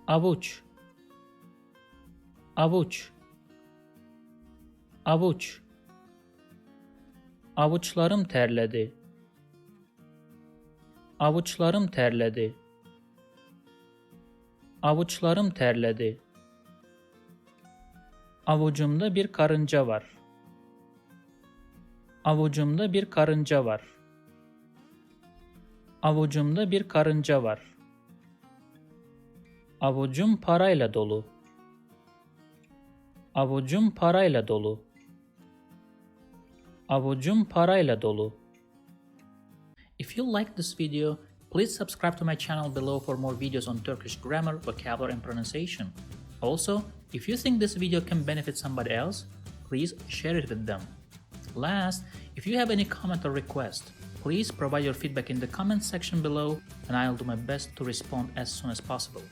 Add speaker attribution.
Speaker 1: Avuç, avuç, avuç. Avuçlarım terledi. Avuçlarım terledi. Avuçlarım terledi. Avucumda bir karınca var. Avucumda bir karınca var. Avucumda bir karınca var. Avucum parayla dolu. Avucum parayla dolu. Avucum parayla dolu. If you like this video, please subscribe to my channel below for more videos on Turkish grammar, vocabulary, and pronunciation. Also, if you think this video can benefit somebody else, please share it with them. Last, if you have any comment or request, please provide your feedback in the comment section below and I'll do my best to respond as soon as possible.